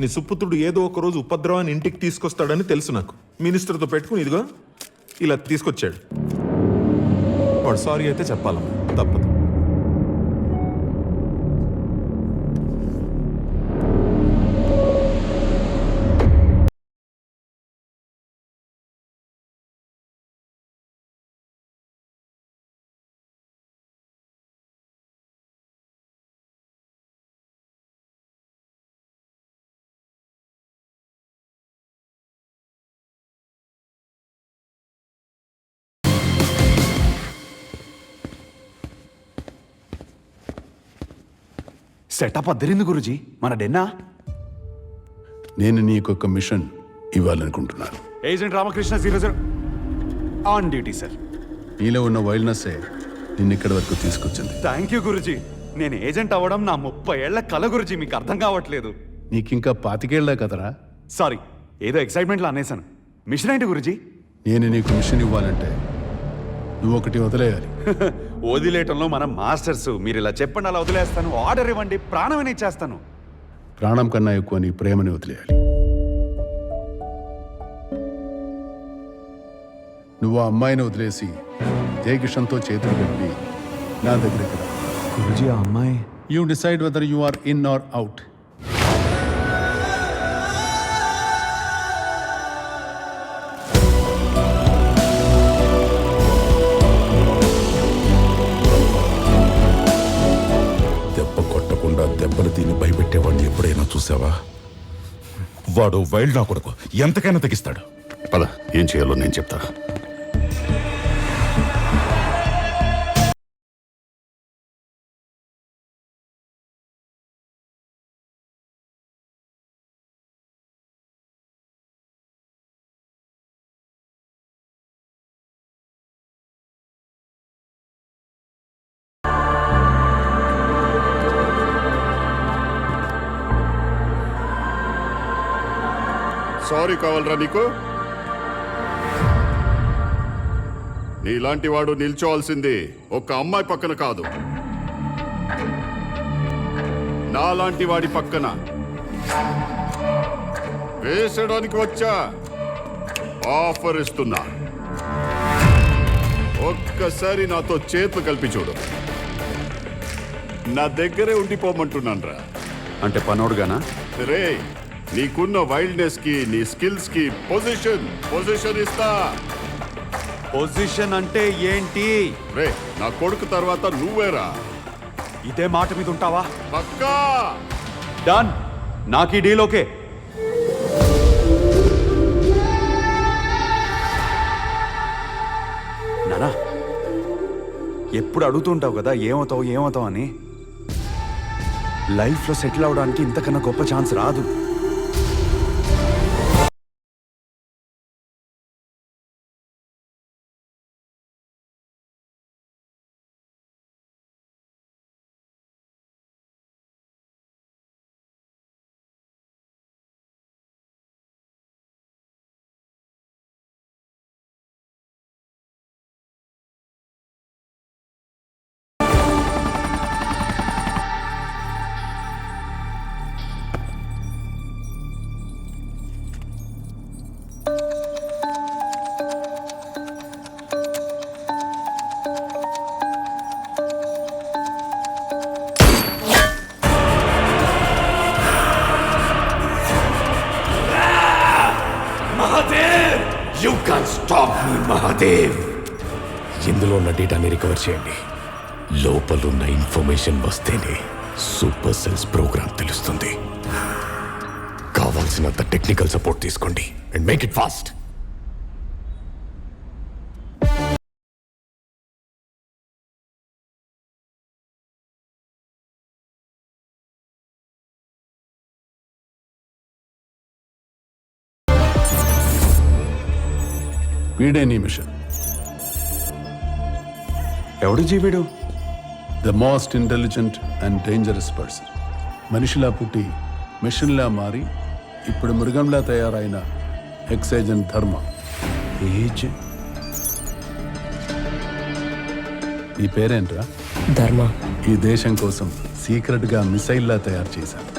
మీ సుపుత్రుడు ఏదో ఒక రోజు ఉపద్రవాన్ని ఇంటికి తీసుకొస్తాడని తెలుసు నాకు. మినిస్టర్తో పెట్టుకుని ఇదిగో ఇలా తీసుకొచ్చాడు. వాడు సారీ అయితే చెప్పాలమ్మా, తప్పదు. సెటప్ అద్దరింది గురుజీ. మన డెన్నా. నేను నీకొక మిషన్ ఇవ్వాలనుకుంటున్నాను. Agent Ramakrishna 00 on duty sir. నీలో ఉన్న వైల్డ్నెస్సే నిన్ను ఇక్కడి వరకు తీసుకొచ్చింది. Thank you Guruji. నేను ఏజెంట్ అవ్వడం నా 30 ఏళ్ల కల గురుజీ. మీకు అర్థం కావట్లేదు. నీకింకా 25 ఏళ్లే కదరా. సారీ, ఏదో ఎక్సైట్మెంట్లో అనేసాను. మిషన్ ఏంటి గురుజీ? నేను నీకు మిషన్ ఇవ్వాలంటే నువ్వు ఒకటి వదిలేయాలి. వదిలేయటంలో మనం మాస్టర్స్. మీరు ఇలా చెప్పండి, అలా వదిలేస్తాను. ఆర్డర్ ఇవ్వండి, ప్రాణమని ఇచ్చేస్తాను. ప్రాణం కన్నా ఎక్కువ నీ ప్రేమని వదిలేయాలి. నువ్వు ఆ అమ్మాయిని వదిలేసి జయకిషన్తో చేతులు కలిపి నా దగ్గరికి రా. గురుజీ, ఆ అమ్మాయి. You decide whether you are in or out. దెబ్బలు తిని భయపెట్టేవాడిని ఎప్పుడైనా చూసావా? వాడు వైల్డ్ నా కొడుకు, ఎంతకైనా తెగిస్తాడు. పద, ఏం చేయాలో నేను చెప్తా. సారీ కావాలరా నీకు? నీలాంటి వాడు నిల్చోవాల్సింది ఒక అమ్మాయి పక్కన కాదు, నాలాంటి వాడి పక్కన. వేసడానికి వచ్చా, ఆఫర్ ఇస్తున్నా. ఒక్కసారి నాతో చేతులు కలిపి చూడు. నా దగ్గరే ఉండిపోమంటున్నాను రా. అంటే పనోడుగానా? రే, నీకున్న వైల్డ్నెస్ కి, నీ స్కిల్స్ కి పొజిషన్ ఇస్తా. పొజిషన్ అంటే ఏంటి? రే, నా కొడుకు తర్వాత నువ్వేరా. ఇదే మాట మీద ఉంటావా? పక్కా. డన్. నాకు ఈ డీల్ ఓకే. నానా, ఎప్పుడు అడుగుతుంటావు కదా ఏమవుతావు అని. లైఫ్లో సెటిల్ అవడానికి ఇంతకన్నా గొప్ప ఛాన్స్ రాదు. You can't stop me, Mahadev. ఇందులో ఉన్న డేటాని రికవర్ చేయండి. లోపలున్న ఇన్ఫర్మేషన్ వస్తేనే సూపర్ సెల్స్ ప్రోగ్రామ్ తెలుస్తుంది. కావాల్సినంత టెక్నికల్ సపోర్ట్ తీసుకోండి అండ్ మేక్ ఇట్ ఫాస్ట్. వీడే నీ మిషన్. ఎవడు జీవిడు? The most intelligent and dangerous person. మనిషిలా పుట్టి మిషన్లా మారి ఇప్పుడు మృగంలా తయారైన ఎక్సైజెంట్ ధర్మ. ఈ పేరేంట్రా? ధర్మ. ఈ దేశం కోసం సీక్రెట్గా మిసైల్లా తయారు చేశాను.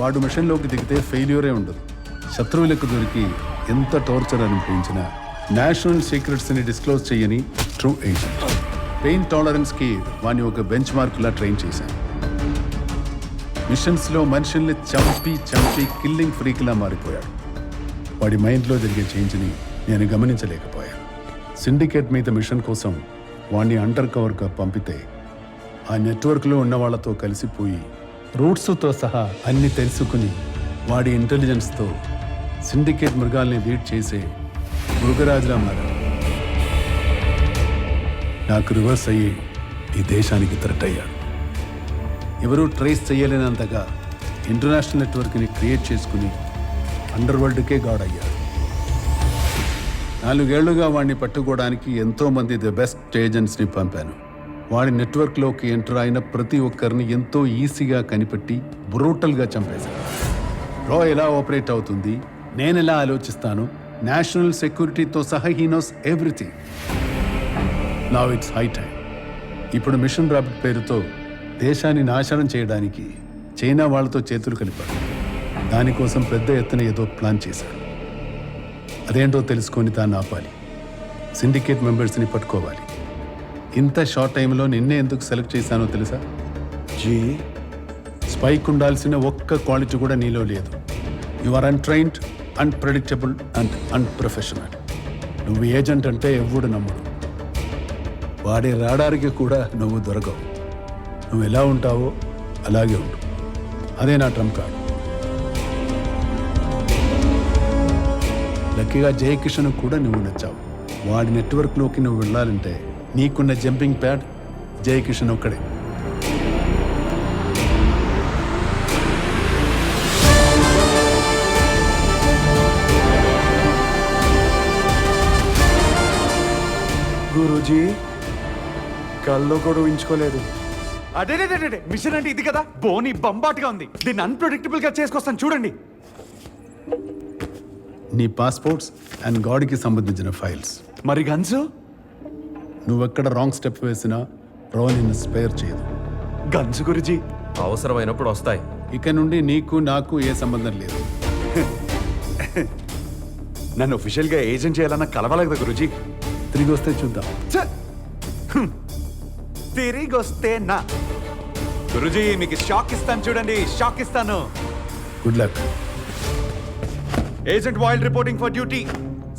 వాడు మిషన్లోకి దిగితే ఫెయిల్యూరే ఉండదు. శత్రువులకు దొరికి ఎంత టార్చర్ అనిపించినా నేషనల్ సీక్రెట్స్ని డిస్క్లోజ్ చేయని ట్రూ ఏజెంట్. పెయిన్ టాలరెన్స్కి వాడిని ఒక బెంచ్ మార్క్లా ట్రైన్ చేశాను. మిషన్స్లో మనుషుల్ని చంపి కిల్లింగ్ ఫ్రీక్లా మారిపోయాడు. వాడి మైండ్లో జరిగే చేంజ్ని నేను గమనించలేకపోయాను. సిండికేట్ మీద మిషన్ కోసం వాడిని అండర్ కవర్గా పంపితే ఆ నెట్వర్క్లో ఉన్న వాళ్ళతో కలిసిపోయి రూట్స్తో సహా అన్ని తెలుసుకుని వాడి ఇంటెలిజెన్స్తో సిండికేట్ మృగాల్ని లీడ్ చేసే మృగరాజులా మారాడు. నాకు రివర్స్ అయ్యి ఈ దేశానికి థ్రెట్ అయ్యాడు. ఎవరూ ట్రేస్ చేయలేనంతగా ఇంటర్నేషనల్ నెట్వర్క్ని క్రియేట్ చేసుకుని అండర్ వరల్డ్కే గాడ్ అయ్యాడు. 4 ఏళ్లుగా వాడిని పట్టుకోవడానికి ఎంతోమంది ది బెస్ట్ ఏజెంట్స్ని పంపాను. వాడి నెట్వర్క్లోకి ఎంటర్ అయిన ప్రతి ఒక్కరిని ఎంతో ఈజీగా కనిపెట్టి బ్రూటల్గా చంపేశాడు. రా ఎలా ఆపరేట్ అవుతుంది, నేను ఎలా ఆలోచిస్తాను, నేషనల్ సెక్యూరిటీతో సహా he knows everything. Now it's high time. ఇప్పుడు మిషన్ రాబిట్ పేరుతో దేశాన్ని నాశనం చేయడానికి చైనా వాళ్ళతో చేతులు కలిపాడు. దానికోసం పెద్ద ఎత్తున ఏదో ప్లాన్ చేశాడు. అదేంటో తెలుసుకొని తాను ఆపాలి. సిండికేట్ మెంబర్స్ని పట్టుకోవాలి. ఇంత షార్ట్ టైంలో నిన్నే ఎందుకు సెలెక్ట్ చేశానో తెలుసా? స్పైక్ ఉండాల్సిన ఒక్క క్వాలిటీ కూడా నీలో లేదు. You are untrained, unpredictable and unprofessional. నువ్వు ఏజెంట్ అంటే ఎవ్వడు నమ్మడు. వాడే రాడారికి కూడా నువ్వు దొరకవు. నువ్వు ఎలా ఉంటావో అలాగే ఉండు. అదే నా ట్రంప్ కార్డ్. లక్కీగా జయకిషన్ కూడా నువ్వు నచ్చావు. వాడి నెట్వర్క్లోకి నువ్వు వెళ్ళాలంటే నీకున్న జంపింగ్ ప్యాడ్ జయకిషన్ ఒక్కడే. గురూజీ కల్లో కూడా ఊహించుకోలేదు. అదే మిషన్ అంటే ఇది కదా, బోని బంబాటుగా ఉంది. దీన్ని అన్ప్రెడిక్టబుల్ గా చేసుకొస్తాను చూడండి. నీ పాస్పోర్ట్స్ అండ్ గాడ్కి సంబంధించిన ఫైల్స్. మరి గన్స్? నువ్వెక్కడ రాంగ్ స్టెప్ వేసినా రో నిన్ను స్పేర్ చేయదు. గన్స్ గురుజీ అవసరమైనప్పుడు వస్తాయి. ఇక నుండి నీకు నాకు ఏ సంబంధం లేదు. నన్ను ఒఫిషియల్ గా ఏజెంట్ చేయాలన్న కలవాలి కదా గురుజీ. తిరిగి వస్తే చూద్దాం. తిరిగి వస్తే నా గురుజీ మీకు షాక్ ఇస్తాను చూడండి, షాక్ ఇస్తాను. Good luck. Agent wild reporting for duty.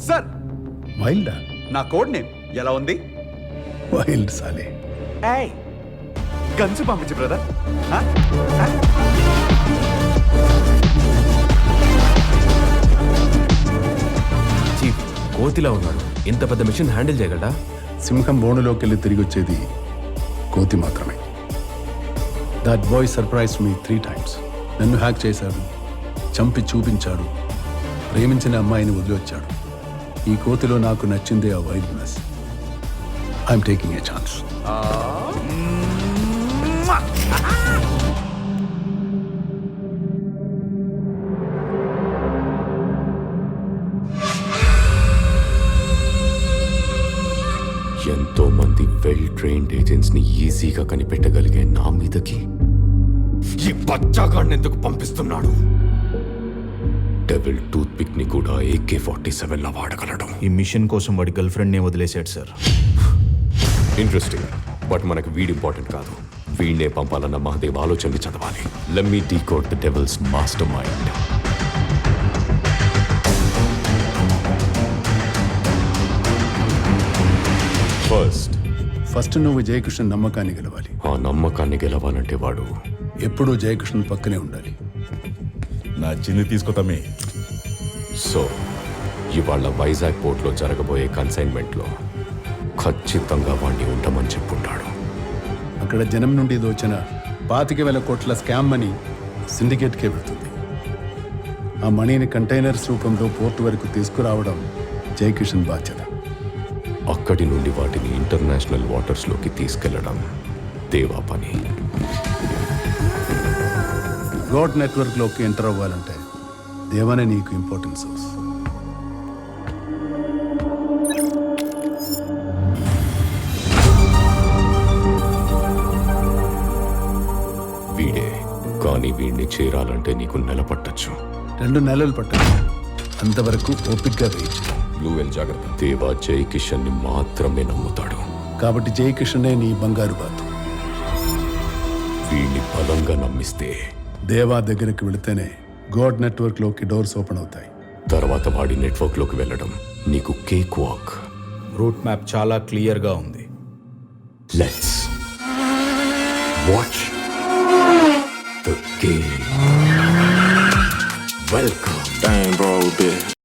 Sir, వైల్డా? నా కోడ్ నేమ్ ఎలా ఉంది? వైల్డ్ సాలే. ఏయ్, గన్స్ పంపించు బ్రదర్. చీఫ్ కోతిలా ఉన్నాడు. ఇంత పెద్ద మిషన్ హ్యాండిల్ చేయగలడా? సింహం బోనులోకి వెళ్ళి తిరిగి వచ్చేది కోతి మాత్రమే. That boy surprise me 3 times. నన్ను హ్యాక్ చేశాడు, చంపి చూపించాడు, ప్రేమించిన అమ్మాయిని వదిలివచ్చాడు. ఈ కోతిలో నాకు నచ్చిందే ఆ wildness. I'm taking a chance. ఎంతో మంది వెల్ ట్రైన్డ్ ఏజెంట్స్ ని ఈజీగా కనిపెట్టగలిగే నా మీదకి ఈ బచ్చాగాడిని ఎందుకు పంపిస్తున్నాడు? డెవిల్ టూత్ పిక్ ని కూడా AK-47 లా వాడగలడు. ఈ మిషన్ కోసం వాడి గర్ల్ ఫ్రెండ్ నే వదిలేశాడు సార్. ఇంట్రెస్టింగ్. బట్ మనకు వీడి ఇంపార్టెంట్ కాదు. వీడినే పంపాలన్న మహదేవ్ ఆలోచనని చదవాలి. Let me decode the devil's master mind. First నువ్వు జయకృష్ణ నమ్మకాన్ని గెలవాలి. ఆ నమ్మకాన్ని గెలవాలంటే వాడు ఎప్పుడూ జయకృష్ణ పక్కనే ఉండాలి. నా చిన్ని తీసుకోతామే. సో ఇవాళ వైజాగ్ పోర్ట్లో జరగబోయే కన్సైన్మెంట్లో ఖచ్చితంగా వాడిని ఉండమని చెప్పుంటాడు. అక్కడ జనం నుండి దోచిన 25,000 కోట్ల స్కామ్ మనీ సిండికేట్కే వెళ్తుంది. ఆ మనీని కంటైనర్స్ రూపంలో పోర్టు వరకు తీసుకురావడం జయకిషన్ బాధ్యత. అక్కడి నుండి వాటిని ఇంటర్నేషనల్ వాటర్స్లోకి తీసుకెళ్లడం దేవా పని. గాడ్ నెట్వర్క్లోకి ఎంటర్ అవ్వాలంటే దేవానే నీకు ఇంపార్టెన్స్ సోర్స్. వీడే గాడ్ కానీ వీడిని చేరాలంటే నీకు నెల పట్టచ్చు. 2 నెలలు పట్టదు. అంతవరకు ఓపిక్గా వేయించు. బ్లూ వెల్ జాగ్రత్త. దేవా జై కిషన్ ని మాత్రమే నమ్ముతాడు. కాబట్టి జయకిషనే నీ బంగారు బాతు. వీడిని బలంగా నమ్మిస్తే దేవా దగ్గరికి వెళితేనే గాడ్ నెట్వర్క్లోకి డోర్స్ ఓపెన్ అవుతాయి. తర్వాత వాడి నెట్వర్క్లోకి వెళ్ళడం నీకు కేక్ వాక్. రూట్ మ్యాప్ చాలా క్లియర్గా ఉంది. Let's watch the game. Welcome. Dang, bro, bitch.